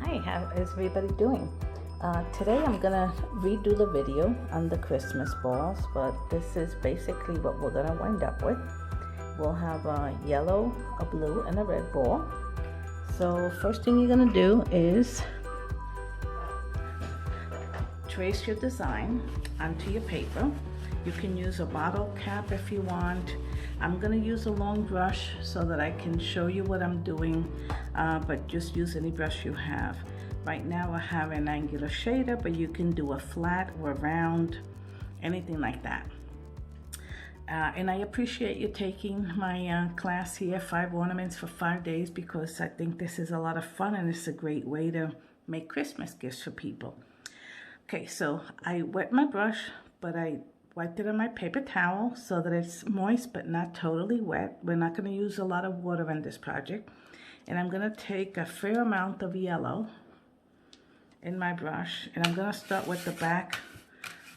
Hi, how is everybody doing? Today I'm gonna redo the video on the Christmas balls, but this is basically what we're gonna wind up with. We'll have a yellow, a blue, and a red ball. So first thing you're gonna do is trace your design onto your paper. You can use a bottle cap if you want. I'm gonna use a long brush so that I can show you what I'm doing, but just use any brush you have. Right now I have an angular shader, but you can do a flat or a round, anything like that. And I appreciate you taking my class here, 5 ornaments for 5 days, because I think this is a lot of fun and it's a great way to make Christmas gifts for people. Okay, so I wet my brush, but I wiped it on my paper towel so that it's moist but not totally wet. We're not going to use a lot of water in this project. And I'm going to take a fair amount of yellow in my brush, and I'm going to start with the back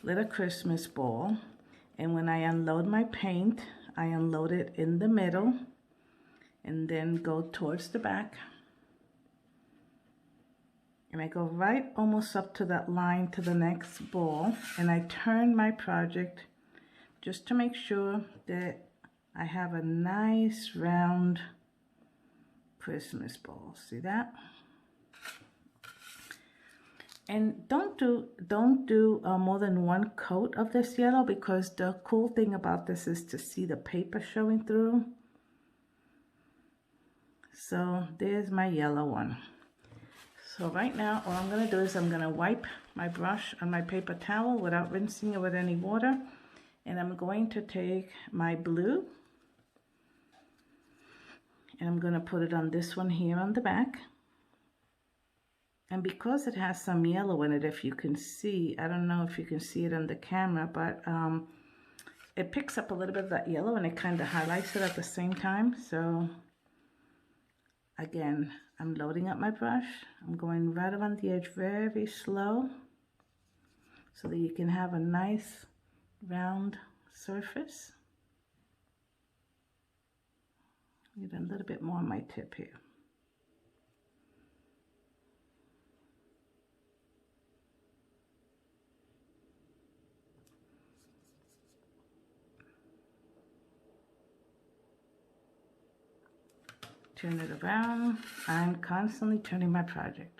little Christmas ball. And when I unload my paint, I unload it in the middle and then go towards the back. And I go right almost up to that line to the next ball, and I turn my project just to make sure that I have a nice round Christmas ball. See that? And don't do more than one coat of this yellow, because the cool thing about this is to see the paper showing through. So there's my yellow one. So right now, all I'm going to do is I'm going to wipe my brush on my paper towel without rinsing it with any water. And I'm going to take my blue, and I'm going to put it on this one here on the back. And because it has some yellow in it, if you can see, I don't know if you can see it on the camera, but it picks up a little bit of that yellow and it kind of highlights it at the same time. So again, I'm loading up my brush. I'm going right around the edge very slow so that you can have a nice round surface. Get a little bit more on my tip here. Turn it around. I'm constantly turning my project.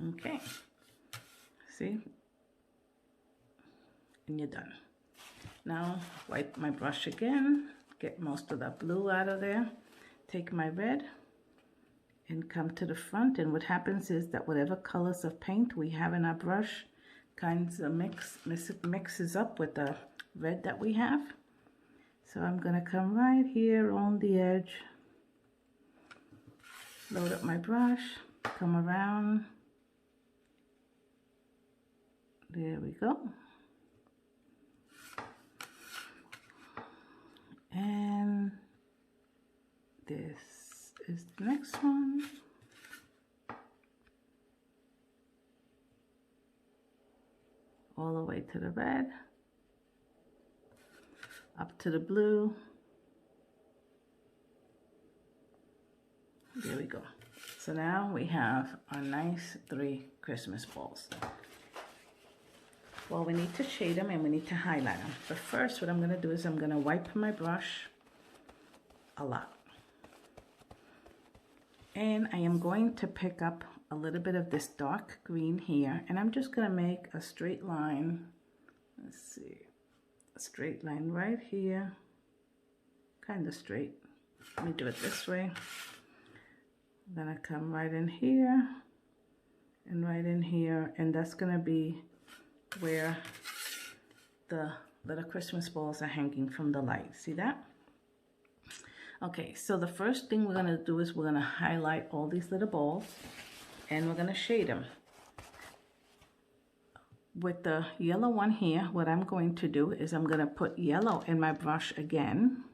Okay, see? And you're done. Now wipe my brush again, get most of that blue out of there, take my red and come to the front, and what happens is that whatever colors of paint we have in our brush kinds of mixes up with the red that we have. So I'm gonna come right here on the edge, load up my brush, come around, there we go. And this is the next one. All the way to the red, up to the blue. There we go. So now we have our nice 3 Christmas balls. Well, we need to shade them and we need to highlight them. But first, what I'm going to do is I'm going to wipe my brush a lot. And I am going to pick up a little bit of this dark green here, and I'm just going to make a straight line. Let's see, a straight line right here, kind of straight. Let me do it this way. Then I come right in here and right in here, and that's going to be where the little Christmas balls are hanging from the light. See that? Okay, so the first thing we're going to do is we're going to highlight all these little balls, and we're going to shade them. With the yellow one here, what I'm going to do is I'm going to put yellow in my brush again.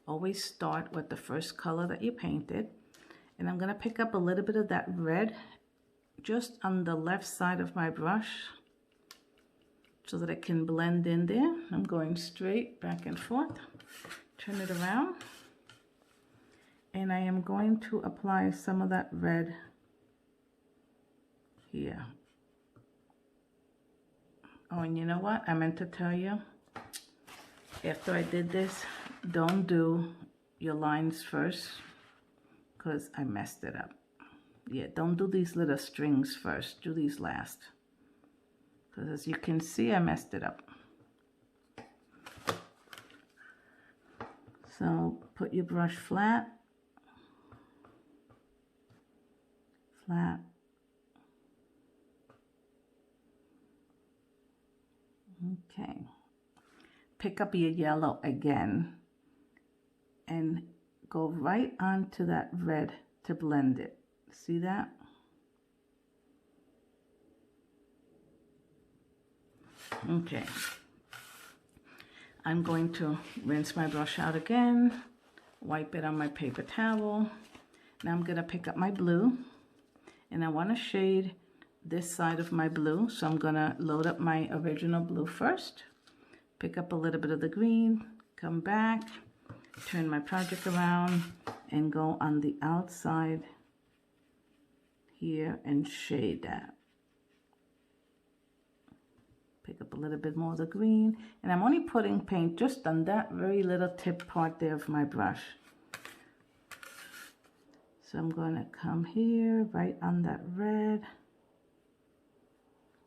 Always start with the first color that you painted. And I'm going to pick up a little bit of that red just on the left side of my brush. so that it can blend in there. I'm going straight back and forth. Turn it around. And I am going to apply some of that red here. Oh, and you know what? I meant to tell you, after I did this, don't do your lines first, because I messed it up. Yeah, don't do these little strings first. Do these last. Because as you can see, I messed it up. So put your brush flat. Flat. Okay. Pick up your yellow again and go right onto that red to blend it. See that? Okay. I'm going to rinse my brush out again, wipe it on my paper towel. Now I'm going to pick up my blue, and I want to shade this side of my blue, so I'm going to load up my original blue first, pick up a little bit of the green, come back, turn my project around, and go on the outside here and shade that. Pick up a little bit more of the green, and I'm only putting paint just on that very little tip part there of my brush. So I'm going to come here right on that red,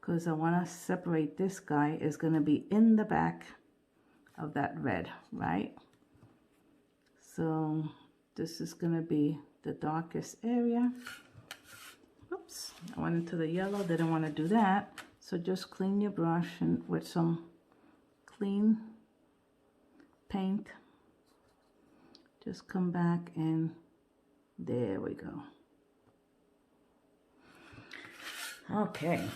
because I want to separate this guy is going to be in the back of that red, right? So this is going to be the darkest area. Oops, I went into the yellow, didn't want to do that. So just clean your brush and with some clean paint, just come back and there we go. Okay,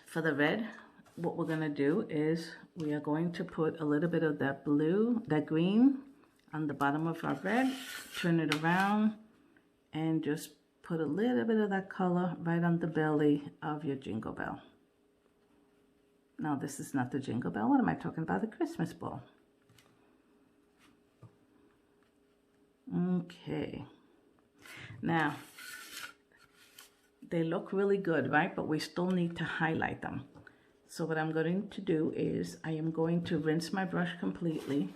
for the red, what we're gonna do is we are going to put a little bit of that blue, that green on the bottom of our red, turn it around and just put a little bit of that color right on the belly of your jingle bell. Now this is not the jingle bell. What am I talking about? The Christmas ball. Okay. Now, they look really good, right? But we still need to highlight them. So what I'm going to do is I am going to rinse my brush completely,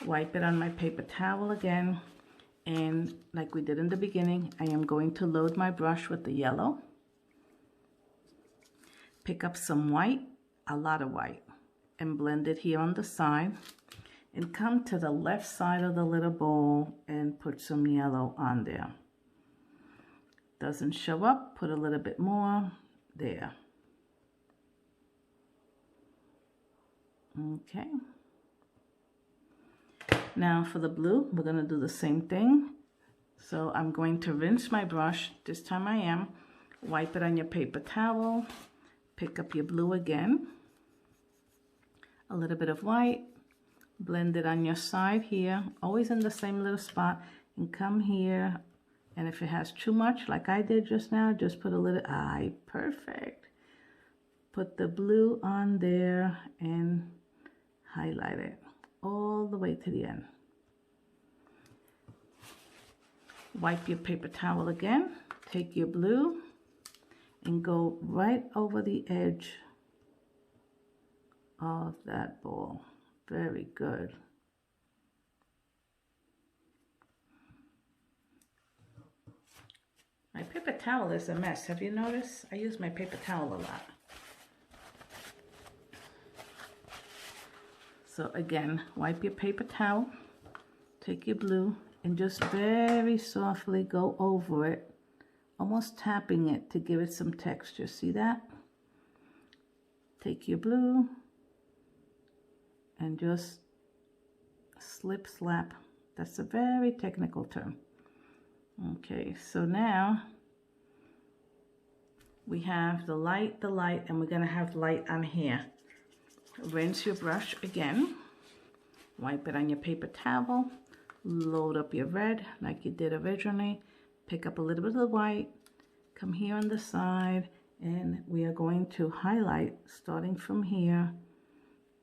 wipe it on my paper towel again, and like we did in the beginning, I am going to load my brush with the yellow, pick up some white, a lot of white, and blend it here on the side, and come to the left side of the little bowl and put some yellow on there. Doesn't show up, put a little bit more there. Okay. Now for the blue, we're going to do the same thing. So I'm going to rinse my brush, this time I am, wipe it on your paper towel, pick up your blue again, a little bit of white, blend it on your side here, always in the same little spot, and come here, and if it has too much, like I did just now, just put a little, perfect. Put the blue on there and highlight it all the way to the end. Wipe your paper towel again, take your blue, and go right over the edge of that ball. Very good. My paper towel is a mess. Have you noticed? I use my paper towel a lot. So again, wipe your paper towel, take your blue, and just very softly go over it, almost tapping it to give it some texture. See that? Take your blue and just slip slap. That's a very technical term. Okay, so now we have the light, and we're gonna have light on here. Rinse your brush again, wipe it on your paper towel, load up your red like you did originally, pick up a little bit of the white, come here on the side, And we are going to highlight starting from here.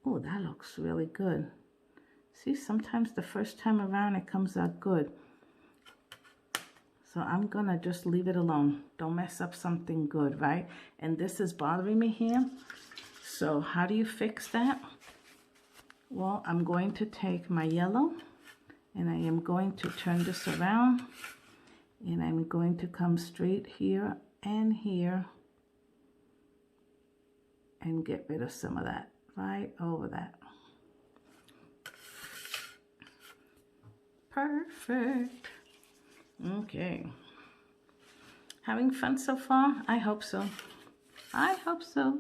Oh, that looks really good. See, sometimes the first time around it comes out good. So I'm gonna just leave it alone. Don't mess up something good, right? And this is bothering me here. So how do you fix that? Well, I'm going to take my yellow and I am going to turn this around and I'm going to come straight here and here and get rid of some of that right over that. Perfect. Okay. Having fun so far? I hope so. I hope so.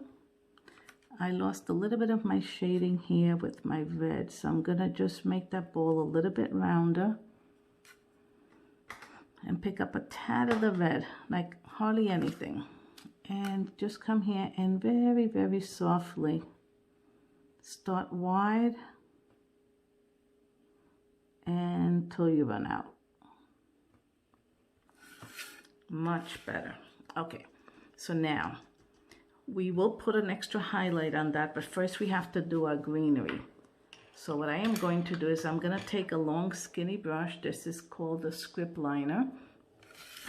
I lost a little bit of my shading here with my red, so I'm gonna just make that ball a little bit rounder and pick up a tad of the red, like hardly anything. And just come here and very, very softly start wide until you run out. Much better. Okay, so now we will put an extra highlight on that, but first we have to do our greenery. So what I am going to do is I'm going to take a long skinny brush. This is called the script liner.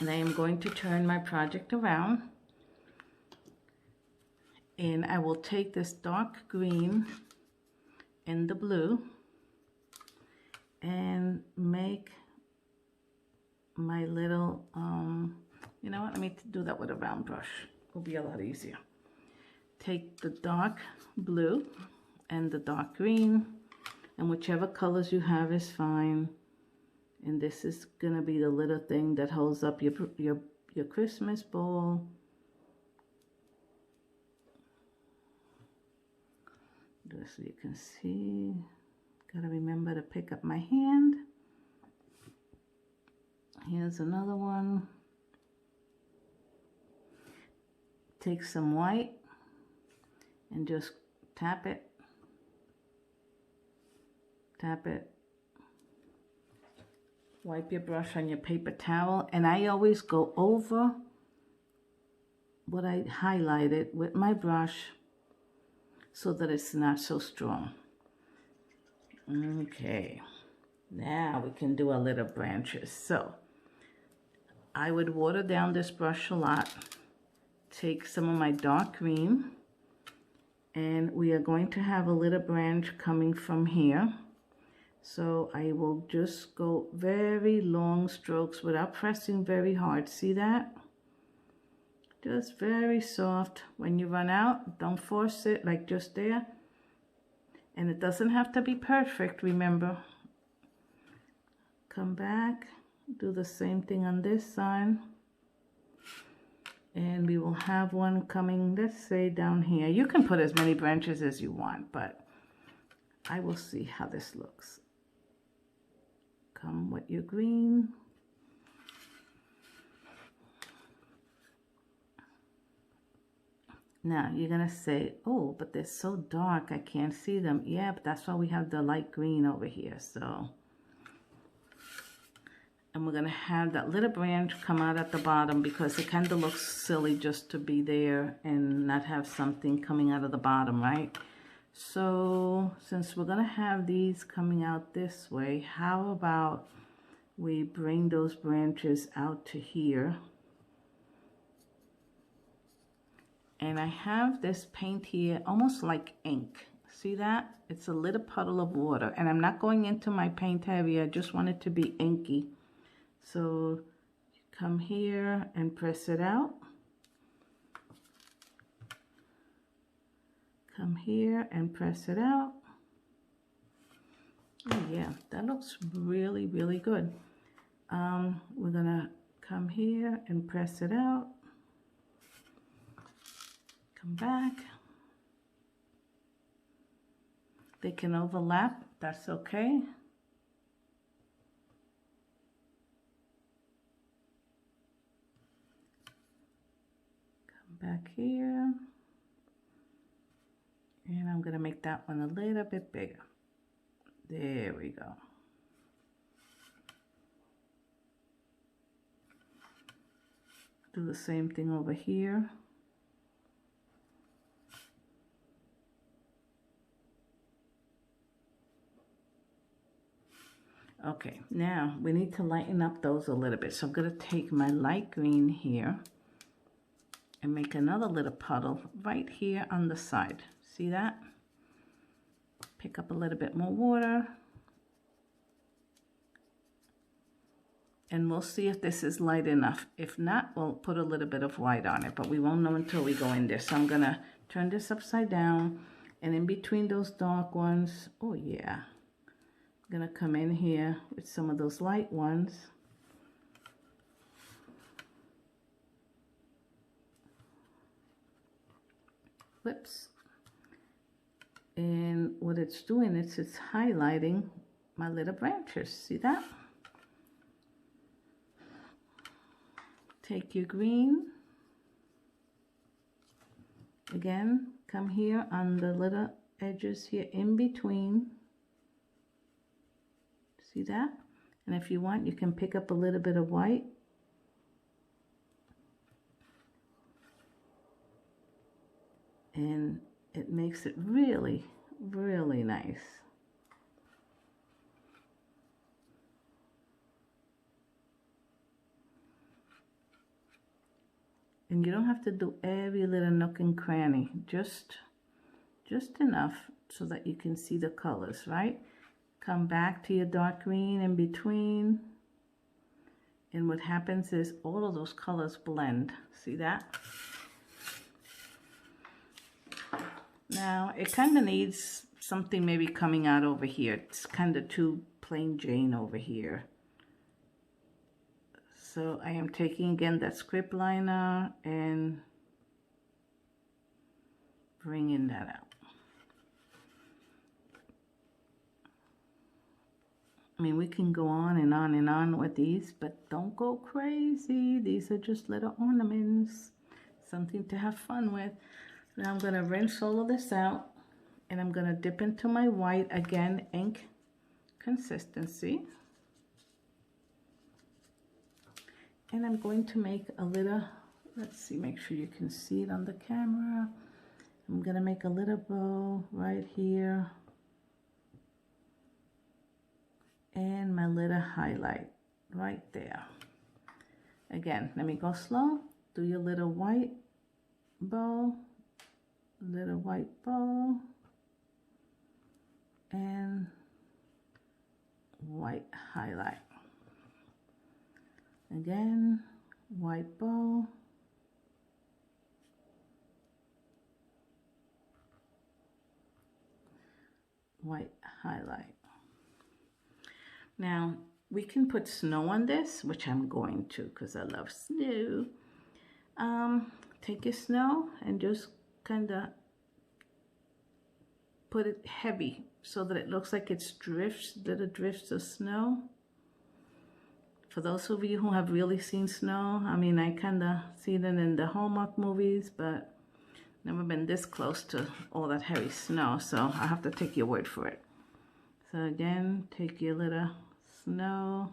And I am going to turn my project around. And I will take this dark green and the blue and make my little, you know what, let me do that with a round brush. It'll be a lot easier. Take the dark blue and the dark green, and whichever colors you have is fine. And this is gonna be the little thing that holds up your Christmas bowl. Just so you can see. Gotta remember to pick up my hand. Here's another one. Take some white and just tap it. Tap it. Wipe your brush on your paper towel, and I always go over what I highlighted with my brush so that it's not so strong. Okay, now we can do our little branches. So I would water down this brush a lot. Take some of my dark green, and we are going to have a little branch coming from here. So I will just go very long strokes without pressing very hard. See that? Just very soft. When you run out, don't force it, like just there. And it doesn't have to be perfect, remember. Come back, do the same thing on this side. And we will have one coming, let's say down here. You can put as many branches as you want, but I will see how this looks. Come with your green. Now you're gonna say, oh, but they're so dark, I can't see them. Yeah, but that's why we have the light green over here, so. And we're gonna have that little branch come out at the bottom because it kind of looks silly just to be there and not have something coming out of the bottom, right? So since we're gonna have these coming out this way, how about we bring those branches out to here? And I have this paint here, almost like ink. See that? It's a little puddle of water, and I'm not going into my paint heavy. I just want it to be inky. So come here and press it out. Come here and press it out. Oh yeah, that looks really, really good. We're gonna come here and press it out. Come back. They can overlap, that's okay. Come back here. And I'm gonna make that one a little bit bigger. There we go. Do the same thing over here. Okay, now we need to lighten up those a little bit. So I'm going to take my light green here and make another little puddle right here on the side. See that? Pick up a little bit more water. And we'll see if this is light enough. If not, we'll put a little bit of white on it, but we won't know until we go in there. So I'm gonna turn this upside down, and in between those dark ones, oh yeah, I'm gonna come in here with some of those light ones. Whoops. And what it's doing is it's highlighting my little branches. See that? Take your green. Again, come here on the little edges here in between. See that? And if you want, you can pick up a little bit of white. And it makes it really, really nice. And you don't have to do every little nook and cranny, just enough so that you can see the colors, right? Come back to your dark green in between. And what happens is all of those colors blend. See that? Now, it kind of needs something maybe coming out over here. It's kind of too plain Jane over here. So I am taking again that script liner and bringing that out. I mean, we can go on and on and on with these, but don't go crazy. These are just little ornaments, something to have fun with. Now I'm going to rinse all of this out, and I'm going to dip into my white, again, ink consistency. And I'm going to make a little, let's see, make sure you can see it on the camera. I'm going to make a little bow right here. And my little highlight right there. Again, let me go slow. Do your little white bow, little white bow, and white highlight. Again, white bow, white highlight. Now, we can put snow on this, which I'm going to because I love snow. Take your snow and just kind of put it heavy so that it looks like it's drifts, little drifts of snow. For those of you who have really seen snow, I mean, I kind of see it in the Hallmark movies, but never been this close to all that heavy snow, so I have to take your word for it. So again, take your little snow.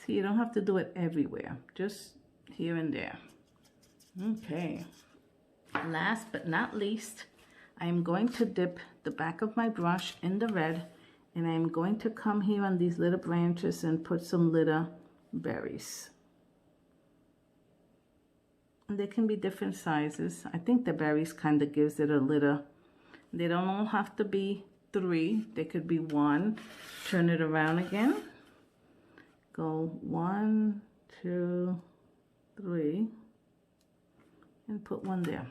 See, you don't have to do it everywhere, just here and there. Okay, last but not least, I am going to dip the back of my brush in the red, and I'm going to come here on these little branches and put some little berries. And they can be different sizes. I think the berries kind of gives it a little, they don't all have to be 3, they could be 1. Turn it around again. Go 1, 2, 3, and put 1 there.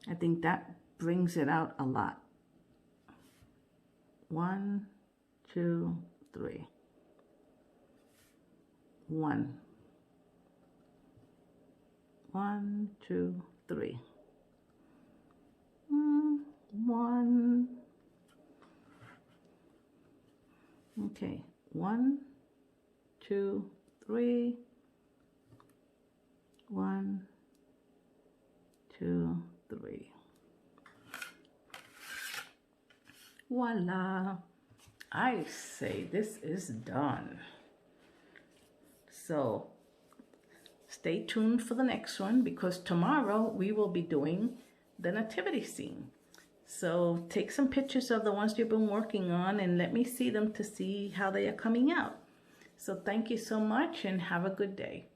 I think that brings it out a lot. 1, 2, 3. 1. 1, 2, 3. 1. Okay. 1, 2, 3. 1, 2, 3. Voila! I say this is done. So stay tuned for the next one, because tomorrow we will be doing the nativity scene. So take some pictures of the ones you've been working on and let me see them to see how they are coming out. So thank you so much and have a good day.